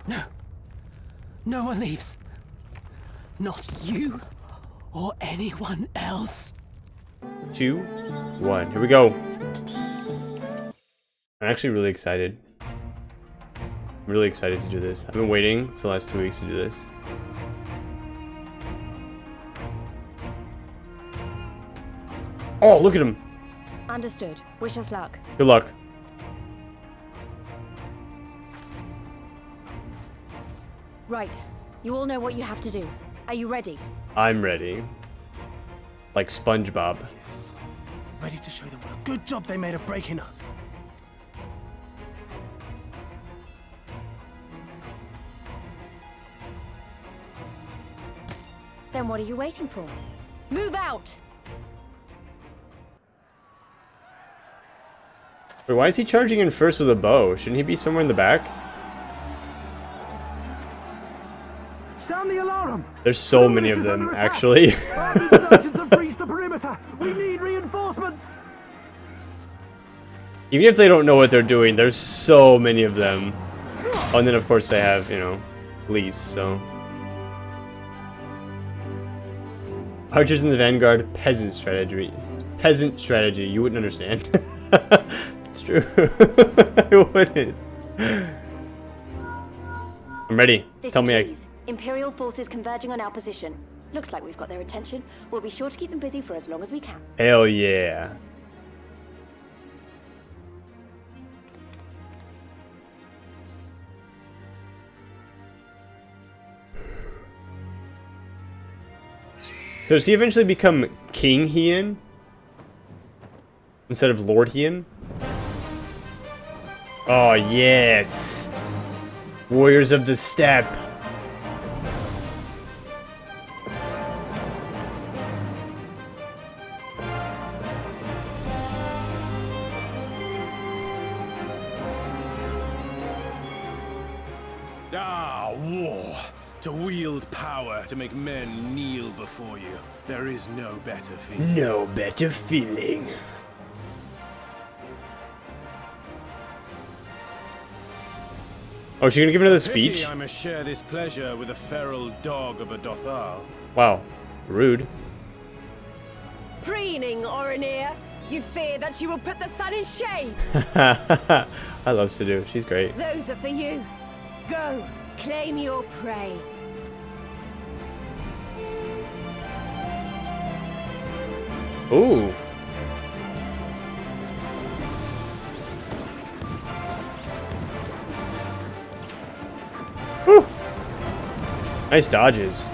No. No one leaves. Not you or anyone else. 2, 1. Here we go. I'm actually really excited. I'm really excited to do this. I've been waiting for the last 2 weeks to do this. Oh, look at him. Understood. Wish us luck. Good luck. Right. You all know what you have to do. Are you ready? I'm ready. Like SpongeBob. Yes. Ready to show them what a good job they made of breaking us. Then what are you waiting for? Move out! Wait, why is he charging in first with a bow? Shouldn't he be somewhere in the back? Sound the alarm! There's so many of them, actually. Army sergeants have breached the perimeter! We need reinforcements! Even if they don't know what they're doing, there's so many of them. Oh, and then of course they have, you know, police, so. Archers in the vanguard, peasant strategy. Peasant strategy, you wouldn't understand. It's true. I wouldn't. I'm ready. Tell me. Imperial forces converging on our position. Looks like we've got their attention. We'll be sure to keep them busy for as long as we can. Hell yeah. So does he eventually become King Hien? Instead of Lord Hien? Oh, yes! Warriors of the Steppe! Ah, war! To wield power, to make men kneel before you. There is no better feeling. No better feeling. Oh, is she gonna give another speech? Pity I must share this pleasure with a feral dog of a Dothal. Wow, rude. Preening, Oreneer. You fear that she will put the sun in shade. I love Sidhu. She's great. Those are for you. Go, claim your prey. Ooh. Woo. Nice dodges.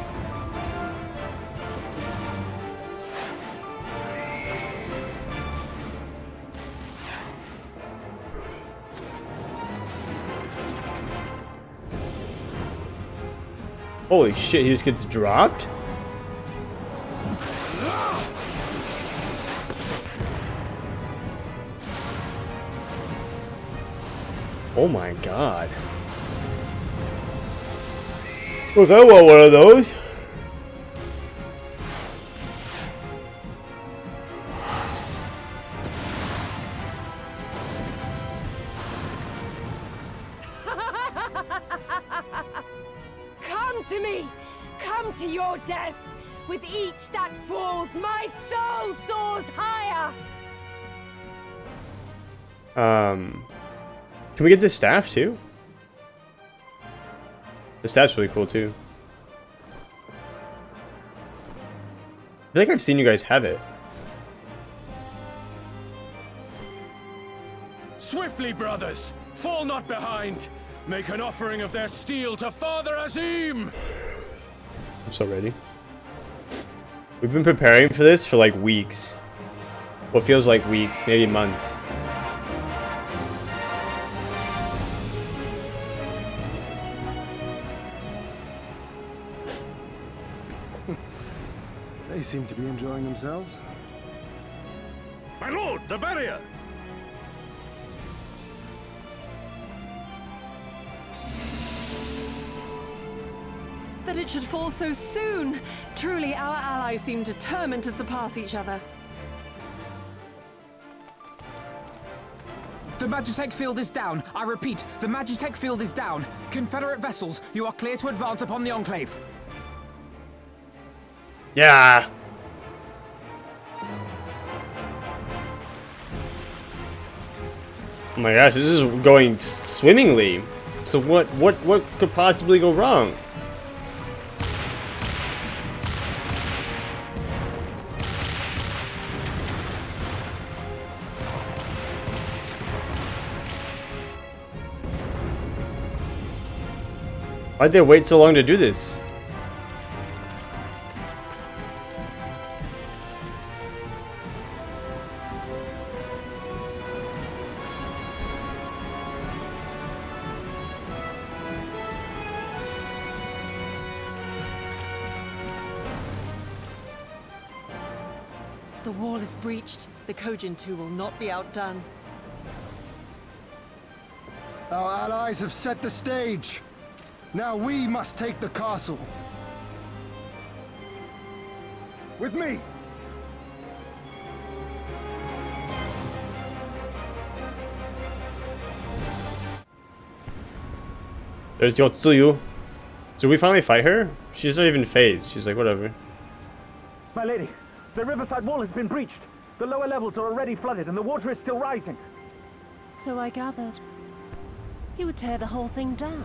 Holy shit, he just gets dropped? Oh my god. Look, I want one of those. Come to me! Come to your death! With each that falls, my soul soars higher! Can we get this staff too? The staff's really cool too. I think I've seen you guys have it. Swiftly, brothers! Fall not behind! Make an offering of their steel to Father Azim! I'm so ready. We've been preparing for this for like weeks. What feels like weeks, maybe months. They seem to be enjoying themselves. My lord, the barrier! That it should fall so soon. Truly, our allies seem determined to surpass each other. The Magitech field is down. I repeat, the Magitech field is down. Confederate vessels, you are clear to advance upon the Enclave. Yeah. Oh my gosh, this is going swimmingly. So what could possibly go wrong? Why'd they wait so long to do this? The wall is breached. The Kojin 2 will not be outdone. Our allies have set the stage. Now we must take the castle. With me. There's Yotsuyu. So we finally fight her? She's not even phased. She's like, whatever. My lady, the riverside wall has been breached. The lower levels are already flooded and the water is still rising. So I gathered. He would tear the whole thing down,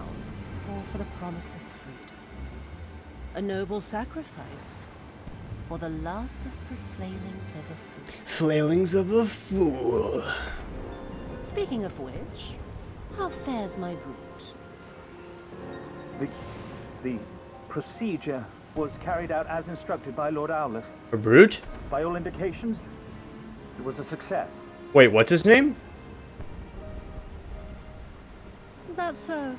all for the promise of freedom. A noble sacrifice, or the last desperate flailings of a fool. Flailings of a fool. Speaking of which, how fares my brute? The procedure was carried out as instructed by Lord Owlus. A brute? By all indications, it was a success. Wait, what's his name? Is that so?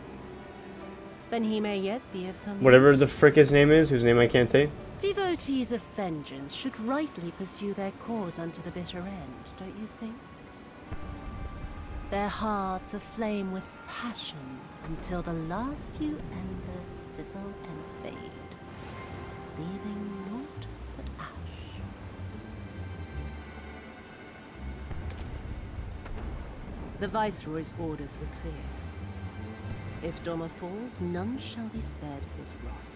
Then he may yet be of some... Whatever the frick his name is, whose name I can't say. Devotees of vengeance should rightly pursue their cause unto the bitter end, don't you think? Their hearts aflame with passion until the last few embers fizzle and fade, leaving naught but ash. The Viceroy's orders were clear. If Doma falls, none shall be spared his wrath.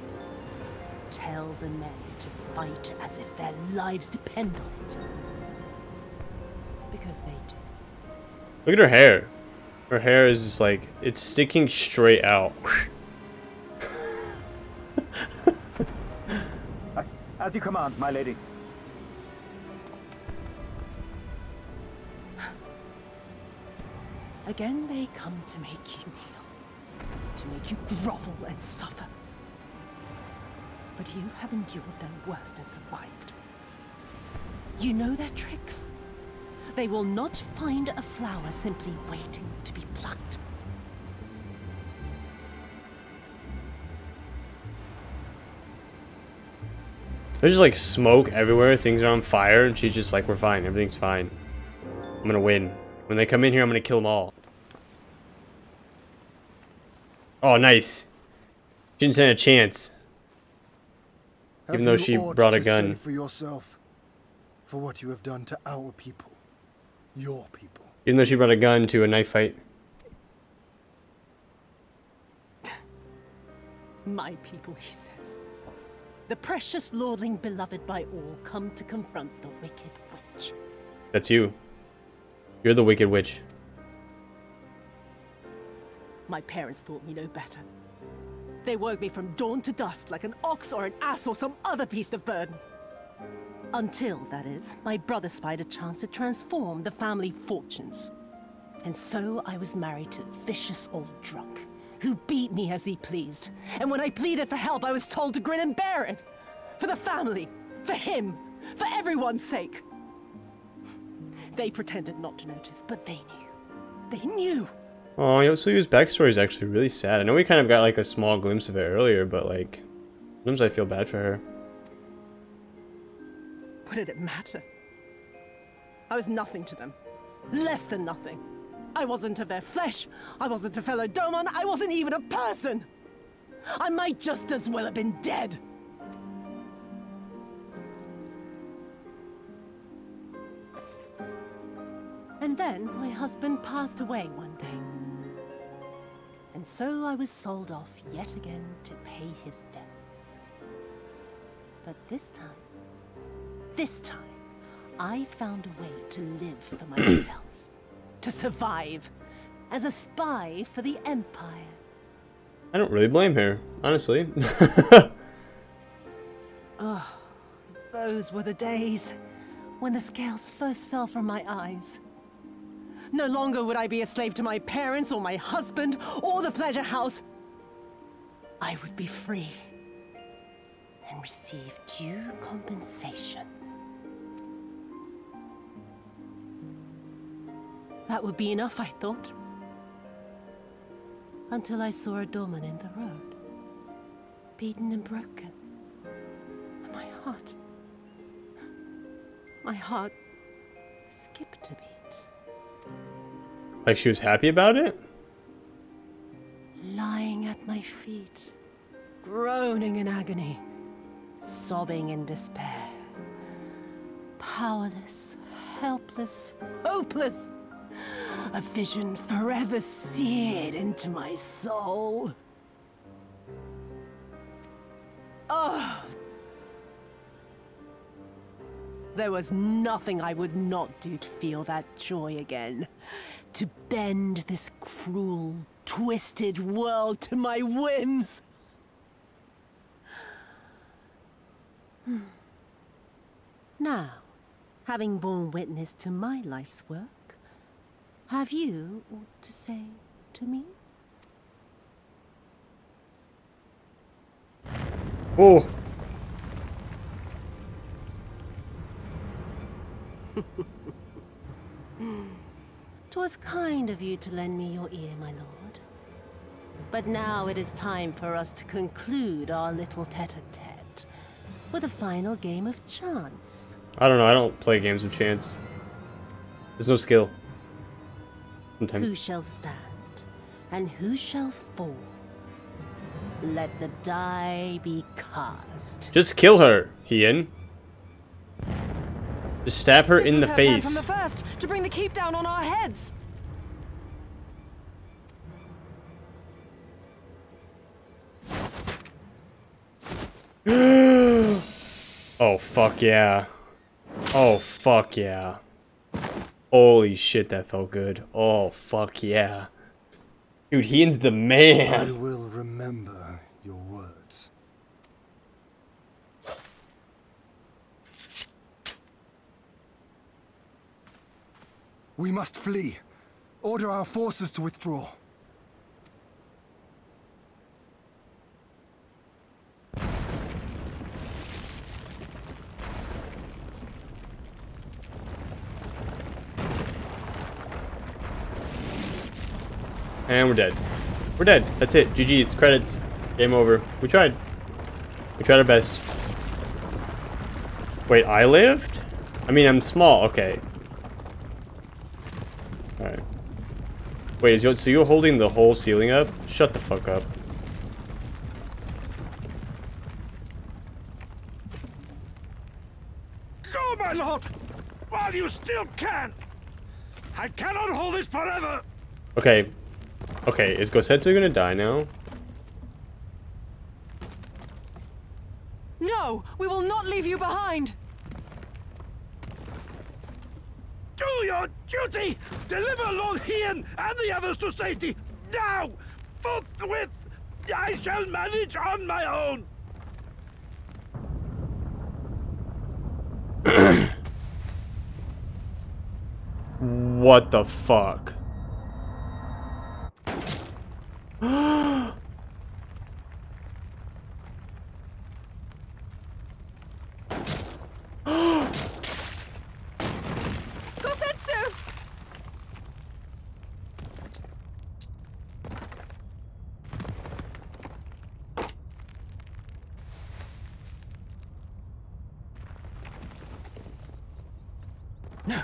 Tell the men to fight as if their lives depend on it. Because they do. Look at her hair. Her hair is just like, it's sticking straight out. As you command, my lady. Again they come to make you kneel, to make you grovel and suffer. But you have endured their worst and survived. You know their tricks. They will not find a flower simply waiting to be plucked. There's just like smoke everywhere, things are on fire, and she's just like, we're fine, everything's fine. I'm gonna win. When they come in here, I'm gonna kill them all. Oh, nice. She didn't stand a chance. Even though she brought a gun. Say for yourself, for what you have done to our people, your people. Even though she brought a gun to a knife fight. My people, he says. The precious lordling beloved by all come to confront the wicked witch. That's you. You're the wicked witch. My parents taught me no better. They worked me from dawn to dusk like an ox or an ass or some other beast of burden. Until, that is, my brother spied a chance to transform the family fortunes. And so I was married to a vicious old drunk, who beat me as he pleased. And when I pleaded for help, I was told to grin and bear it. For the family, for him, for everyone's sake. They pretended not to notice, but they knew. They knew! Oh, Yotsuyu's backstory is actually really sad. I know we kind of got like a small glimpse of it earlier, but like, sometimes I feel bad for her. What did it matter? I was nothing to them. Less than nothing. I wasn't of their flesh. I wasn't a fellow Doman. I wasn't even a person. I might just as well have been dead. And then my husband passed away one day. And so I was sold off yet again to pay his debts. But this time, I found a way to live for myself. To survive. As a spy for the Empire. I don't really blame her, honestly. Oh, those were the days when the scales first fell from my eyes. No longer would I be a slave to my parents or my husband or the pleasure house. I would be free and receive due compensation. That would be enough, I thought. Until I saw a Doma in the road, beaten and broken. And my heart skipped a beat. Like she was happy about it? Lying at my feet, groaning in agony, sobbing in despair. Powerless, helpless, hopeless. A vision forever seared into my soul. Oh! There was nothing I would not do to feel that joy again. To bend this cruel, twisted world to my whims. Now, having borne witness to my life's work, have you aught to say to me? Oh. 'Twas kind of you to lend me your ear, my lord. But now it is time for us to conclude our little tete-a-tete with a final game of chance. I don't know, I don't play games of chance. There's no skill. Sometimes. Who shall stand, and who shall fall? Let the die be cast. Just kill her, Ian. Just stab her in the This was her plan face. from the first, to bring the keep down on our heads. Oh fuck yeah. Oh fuck yeah. Holy shit, that felt good. Oh fuck yeah. Dude, Ian's the I man. will remember your words. We must flee. Order our forces to withdraw. And we're dead. We're dead. That's it. GG's. Credits. Game over. We tried. We tried our best. Wait, I lived? I mean, I'm small. Okay. Alright. Wait, so you're holding the whole ceiling up? Shut the fuck up. Go, my lord! While you still can! I cannot hold it forever! Okay. Okay, is Gosetsu gonna die now? No, we will not leave you behind. Do your duty! Deliver Lord Ian and the others to safety! Now! Forthwith! I shall manage on my own! What the fuck? Gosetsu! No.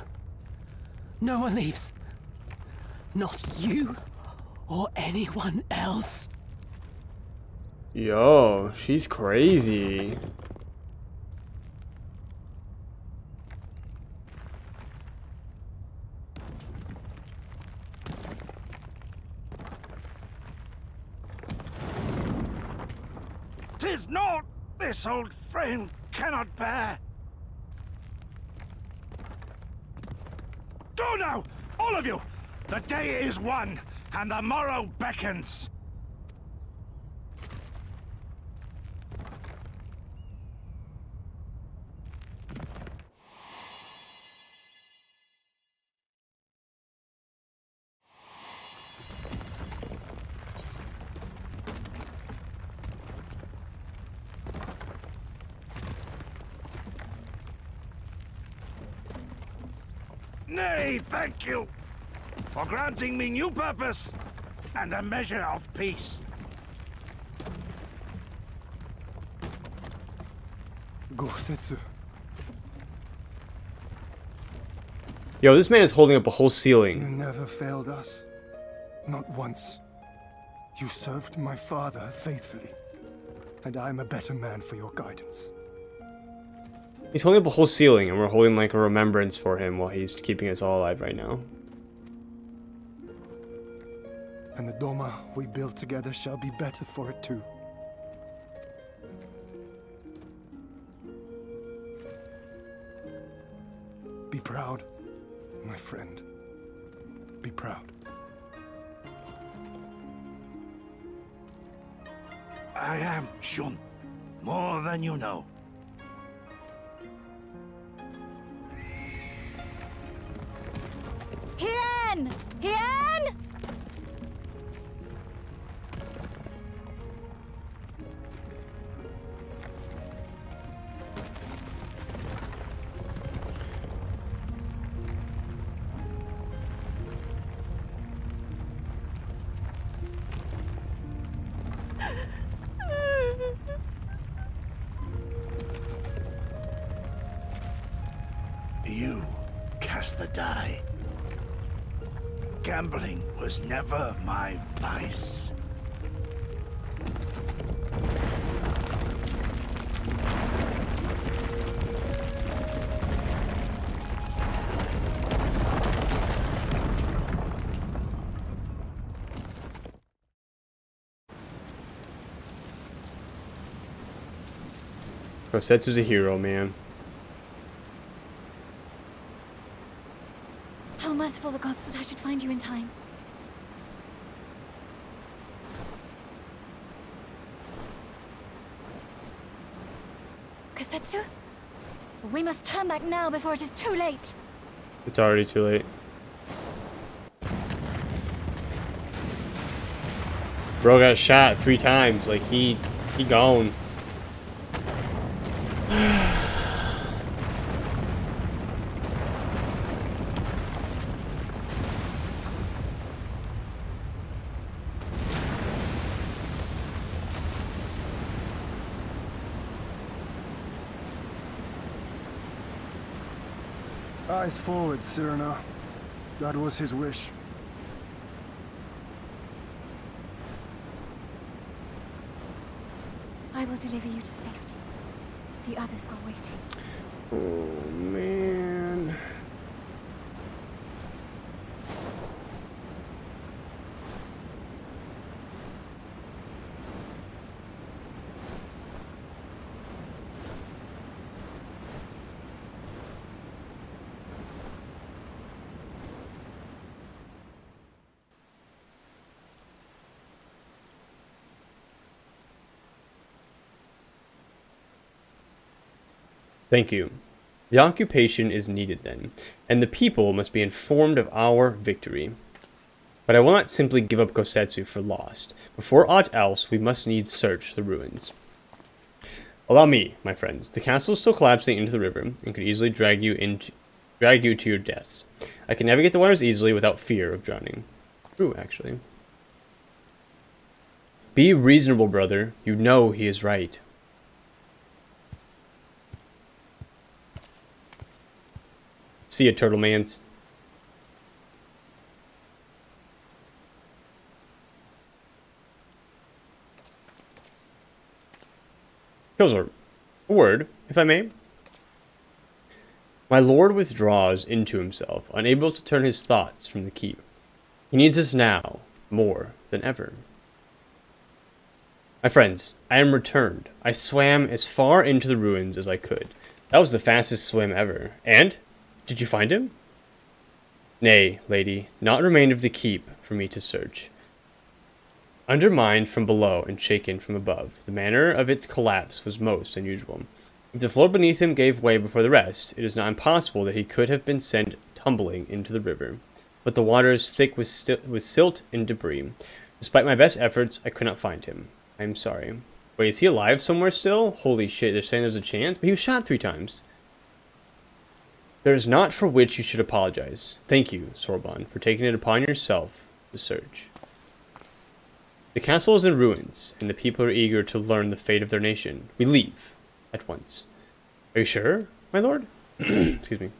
No one leaves. Not you or anyone else. Yo, she's crazy. 'Tis naught this old frame cannot bear. Go now, all of you! The day is won, and the morrow beckons. Nay, thank you for granting me new purpose and a measure of peace. Gosetsu. Yo, this man is holding up a whole ceiling. You never failed us. Not once. You served my father faithfully. And I'm a better man for your guidance. He's holding up a whole ceiling, and we're holding like a remembrance for him while he's keeping us all alive right now. And the Doma we build together shall be better for it too. Be proud, my friend. Be proud. I am, Shun. More than you know. Hien! Hien! You cast the die. Gambling was never my vice. Kosetsu's a hero, man. How merciful the gods that I should find you in time. Kosetsu? We must turn back now before it is too late. It's already too late. Bro got shot 3 times. Like he gone. Eyes forward, Cyrano. That was his wish. I will deliver you to safety. The others are waiting. Oh man. Thank you. The occupation is needed then, and the people must be informed of our victory. But I will not simply give up Kosetsu for lost. Before aught else, we must needs search the ruins. Allow me, my friends. The castle is still collapsing into the river, and could easily drag you to your deaths. I can navigate the waters easily without fear of drowning. True, actually. Be reasonable, brother. You know he is right. See ya, turtle mans. Kilzor, a word, if I may. My lord withdraws into himself, unable to turn his thoughts from the keep. He needs us now, more than ever. My friends, I am returned. I swam as far into the ruins as I could. That was the fastest swim ever. And? Did you find him? Nay, lady, naught remained of the keep for me to search. Undermined from below and shaken from above, the manner of its collapse was most unusual. If the floor beneath him gave way before the rest, it is not impossible that he could have been sent tumbling into the river. But the water is thick with silt and debris. Despite my best efforts, I could not find him. I am sorry. Wait, is he alive somewhere still? Holy shit, they're saying there's a chance? But he was shot 3 times. There is naught for which you should apologize. Thank you, Sorbonne, for taking it upon yourself to search. The castle is in ruins, and the people are eager to learn the fate of their nation. We leave at once. Are you sure, my lord? Excuse me.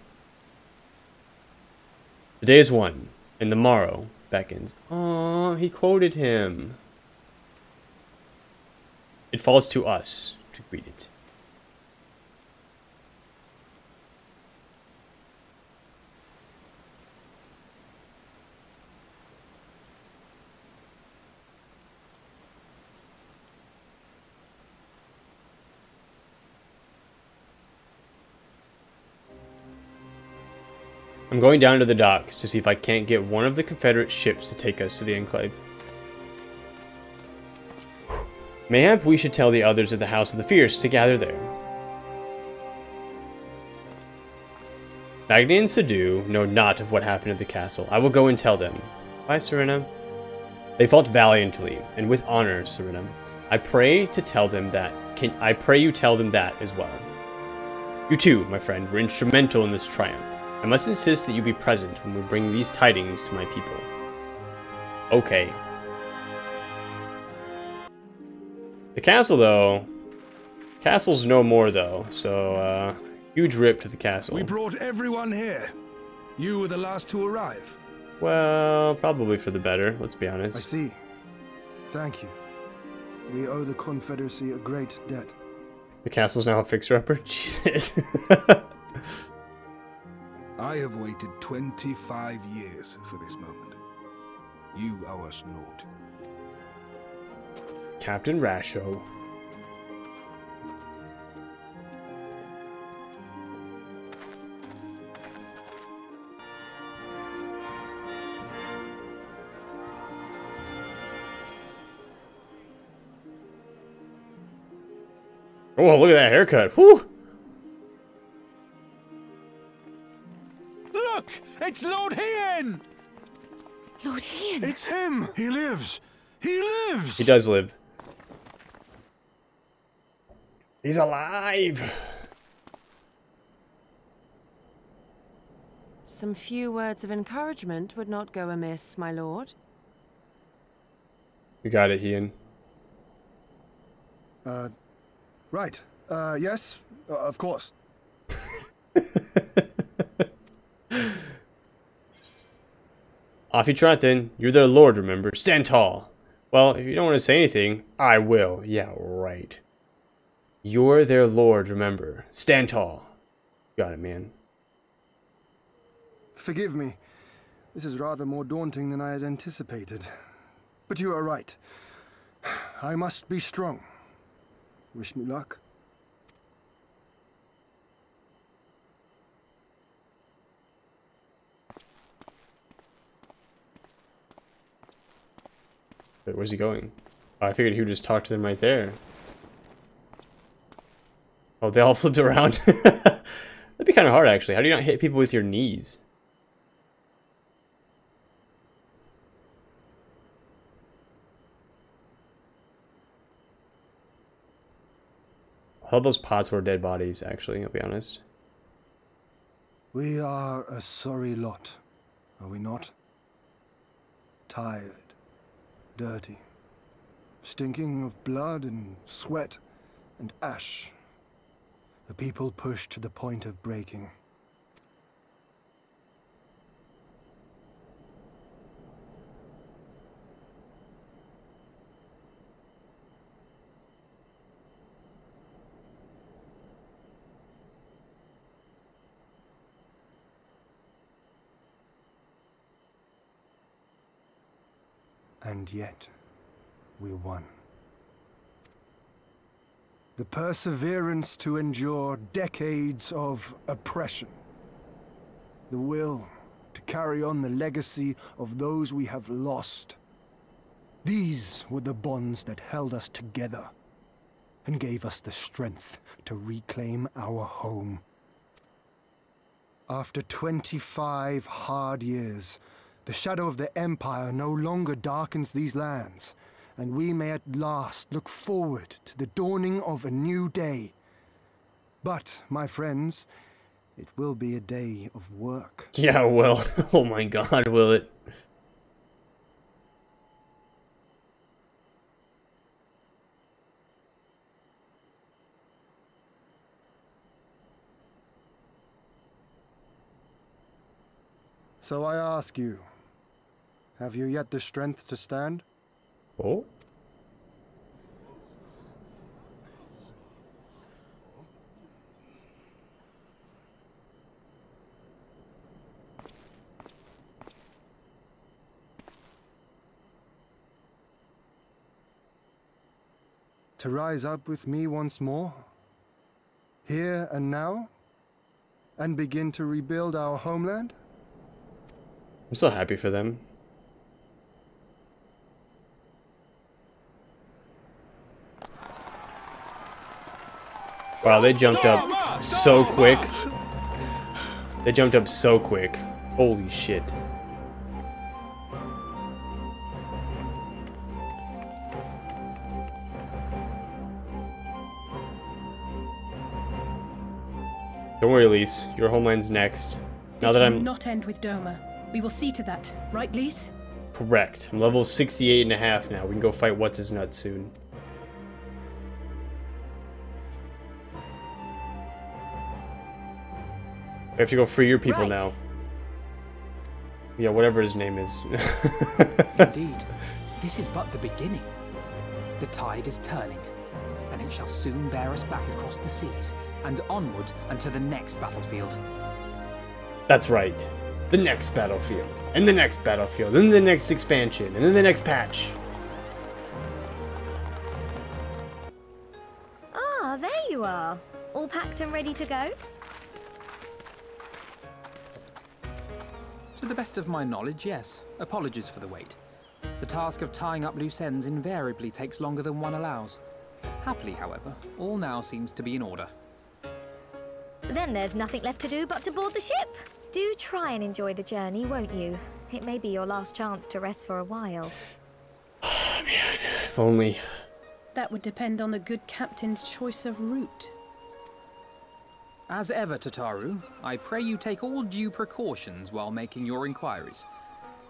The day is won, and the morrow beckons. Aww, he quoted him. It falls to us to greet it. I'm going down to the docks to see if I can't get one of the Confederate ships to take us to the Enclave. Mayhap we should tell the others of the House of the Fierce to gather there. Magni and Sadu know not of what happened at the castle. I will go and tell them. Bye, Serena. They fought valiantly, and with honor, Serena. I pray to tell them that. I pray you tell them that as well. You too, my friend, were instrumental in this triumph. I must insist that you be present when we bring these tidings to my people. Okay. The castle, though. Castle's no more, though. So, huge rip to the castle. We brought everyone here. You were the last to arrive. Well, probably for the better, let's be honest. I see. Thank you. We owe the Confederacy a great debt. The castle's now a fixer-upper? Jesus. I have waited 25 years for this moment. You owe us naught. Captain Rasho. Oh, look at that haircut. Whew. Look! It's Lord Hien! Lord Hien! It's him! He lives! He lives! He does live. He's alive! Some few words of encouragement would not go amiss, my lord. You got it, Hien. Right. Yes, of course. Off you trot then. You're their lord, remember. Stand tall. Well, if you don't want to say anything, I will. Yeah, right. You're their lord, remember. Stand tall. Got it, man. Forgive me. This is rather more daunting than I had anticipated. But you are right. I must be strong. Wish me luck. Wait, where's he going? Oh, I figured he would just talk to them right there. Oh, they all flipped around. That'd be kind of hard, actually. How do you not hit people with your knees? All those pots were dead bodies, actually, I'll be honest. We are a sorry lot, are we not? Tired, dirty, stinking of blood and sweat and ash. The people pushed to the point of breaking. And yet, we won. the perseverance to endure decades of oppression, the will to carry on the legacy of those we have lost. These were the bonds that held us together and gave us the strength to reclaim our home. After 25 hard years, the shadow of the Empire no longer darkens these lands, and we may at last look forward to the dawning of a new day. But, my friends, it will be a day of work. Yeah, well, oh my god, will it? So I ask you, have you yet the strength to stand? Oh? To rise up with me once more, here and now, and begin to rebuild our homeland? I'm so happy for them. Wow, they jumped up so quick. They jumped up so quick. Holy shit. Don't worry, Lise. Your homeland's next. Now that This will not end with Doma. We will see to that, right, Lise? Correct. I'm level 68.5 now. We can go fight What's-His-Nuts soon. We have to go free your people now. Yeah, whatever his name is. Indeed. This is but the beginning. The tide is turning, and it shall soon bear us back across the seas and onward unto the next battlefield. That's right. The next battlefield, and the next battlefield, and the next expansion, and then the next patch. Ah, there you are. All packed and ready to go? To the best of my knowledge, yes. Apologies for the wait. The task of tying up loose ends invariably takes longer than one allows. Happily, however, all now seems to be in order. Then there's nothing left to do but to board the ship. Do try and enjoy the journey, won't you? It may be your last chance to rest for a while. Man, if only. That would depend on the good captain's choice of route. As ever, Tataru, I pray you take all due precautions while making your inquiries.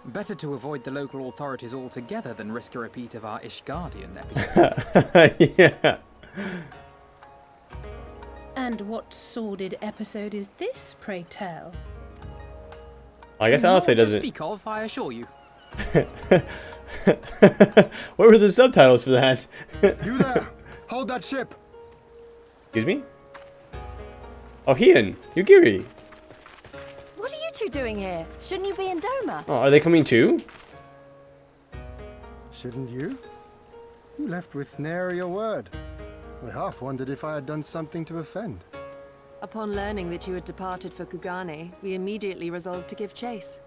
Better to avoid the local authorities altogether than risk a repeat of our Ishgardian episode. Yeah. And what sordid episode is this, pray tell? I guess Alice doesn't. To speak of, I assure you. Where were the subtitles for that? You there! Hold that ship! Excuse me? Oh, Hian! Yugiri! What are you two doing here? Shouldn't you be in Doma? Oh, are they coming too? Shouldn't you? You left with nary a word. I half wondered if I had done something to offend. Upon learning that you had departed for Kugane, we immediately resolved to give chase.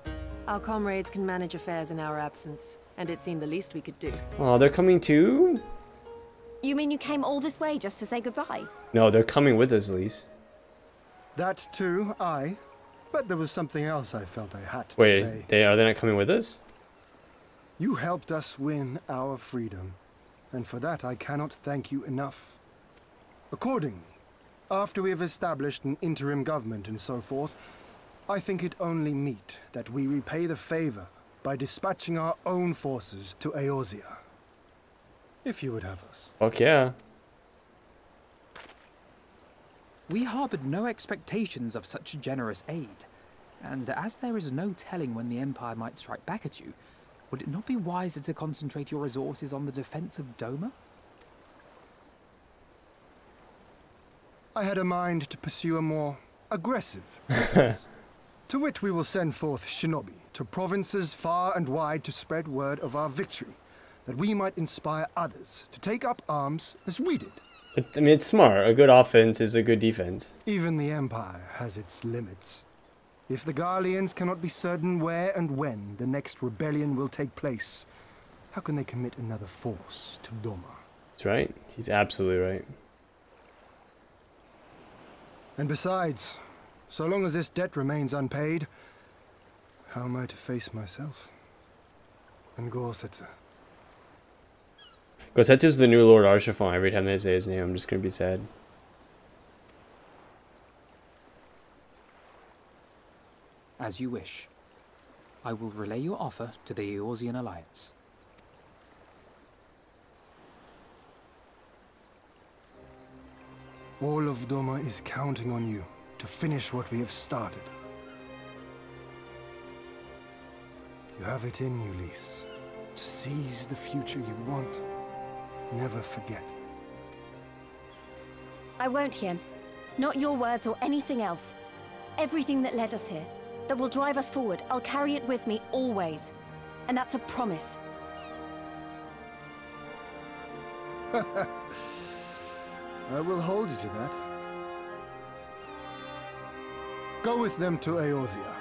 Our comrades can manage affairs in our absence, and it seemed the least we could do. Oh, they're coming too? You mean you came all this way just to say goodbye? No, they're coming with us, Lise. That too, aye. But there was something else I felt I had to Wait, say. are they not coming with us? You helped us win our freedom, and for that I cannot thank you enough. Accordingly, after we have established an interim government and so forth, I think it only meet that we repay the favor by dispatching our own forces to Eorzea. If you would have us. Fuck yeah. We harbored no expectations of such generous aid, and as there is no telling when the Empire might strike back at you, would it not be wiser to concentrate your resources on the defense of Doma? I had a mind to pursue a more aggressive defense, to which we will send forth shinobi to provinces far and wide to spread word of our victory, that we might inspire others to take up arms as we did. I mean, it's smart. A good offense is a good defense. Even the Empire has its limits. If the Garleans cannot be certain where and when the next rebellion will take place, how can they commit another force to Doma? That's right. He's absolutely right. And besides, so long as this debt remains unpaid, how am I to face myself? And Gorsetzer? Gosetsu's the new Lord Archifon. Every time they say his name, I'm just gonna be sad. As you wish. I will relay your offer to the Eorzean Alliance. All of Doma is counting on you to finish what we have started. You have it in you, Lise, to seize the future you want. Never forget. I won't, Hien. Not your words or anything else. Everything that led us here, that will drive us forward, I'll carry it with me always. And that's a promise. I will hold you to that. Go with them to Eorzea.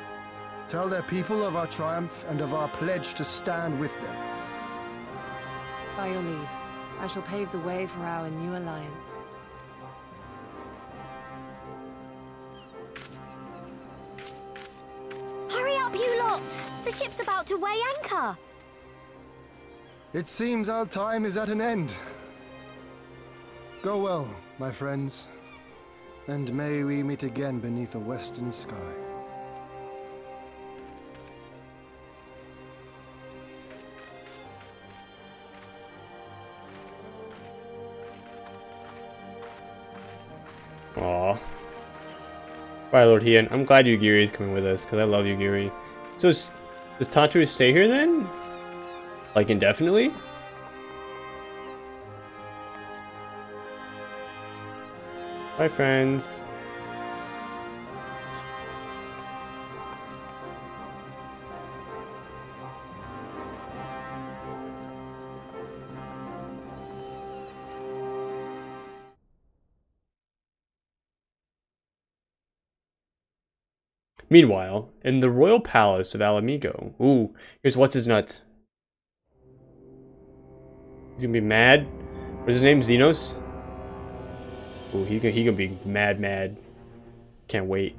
Tell their people of our triumph and of our pledge to stand with them. By your leave, I shall pave the way for our new alliance. Hurry up, you lot! The ship's about to weigh anchor! It seems our time is at an end. Go well, my friends, and may we meet again beneath a western sky. Aww. Bye, Lord Hien. I'm glad Yugiri is coming with us, because I love Yugiri. So, does Tatu stay here then? Like, indefinitely? Bye, friends. Meanwhile, in the royal palace of Alamigo. Ooh, here's what's his nuts. He's gonna be mad. What's his name? Xenos? Ooh, he gonna be mad. Can't wait.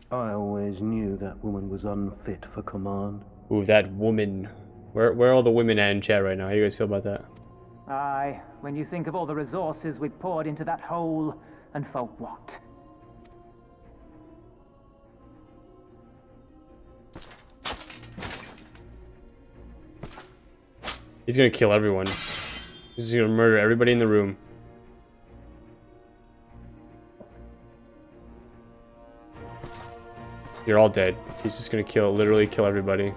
I always knew that woman was unfit for command. Ooh, that woman. Where are all the women at in chat right now? How do you guys feel about that? Aye, when you think of all the resources we poured into that hole, and for what? He's gonna kill everyone. He's gonna murder everybody in the room. You're all dead. He's just gonna literally kill everybody.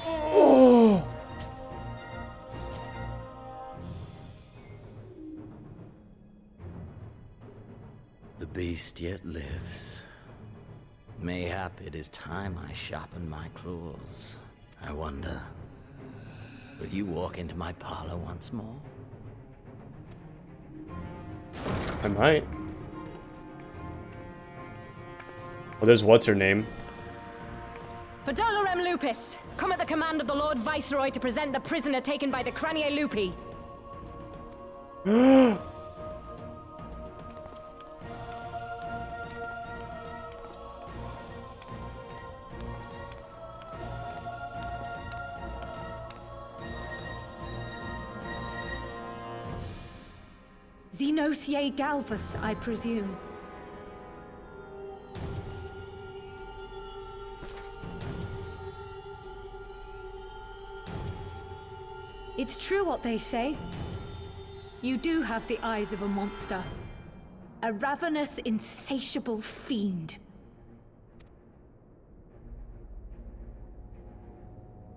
Oh! The beast yet lives. Mayhap it is time I sharpen my claws. I wonder, will you walk into my parlor once more? I might. Well, there's what's her name. Pedolorem Lupus, come at the command of the Lord Viceroy to present the prisoner taken by the Cranie Lupi. Xenosier Galvus, I presume. It's true what they say. You do have the eyes of a monster. A ravenous, insatiable fiend.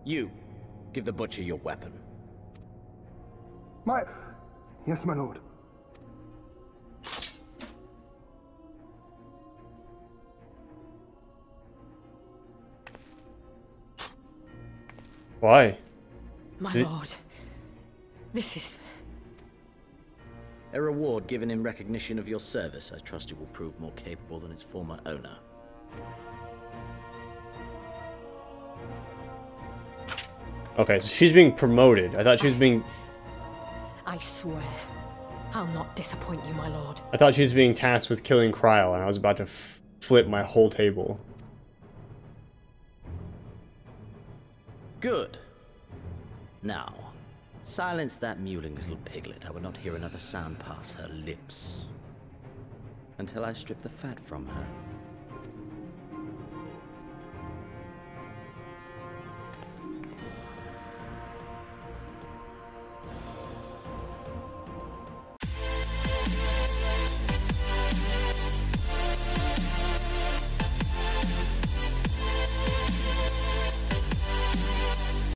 You, give the butcher your weapon. Yes, my lord. Why? My lord, this is... A reward given in recognition of your service. I trust it will prove more capable than its former owner. Okay, so she's being promoted. I thought she was being... I swear, I'll not disappoint you, my lord. I thought she was being tasked with killing Kryl, and I was about to flip my whole table. Good. Now, silence that mewling little piglet. I will not hear another sound pass her lips. Until I strip the fat from her.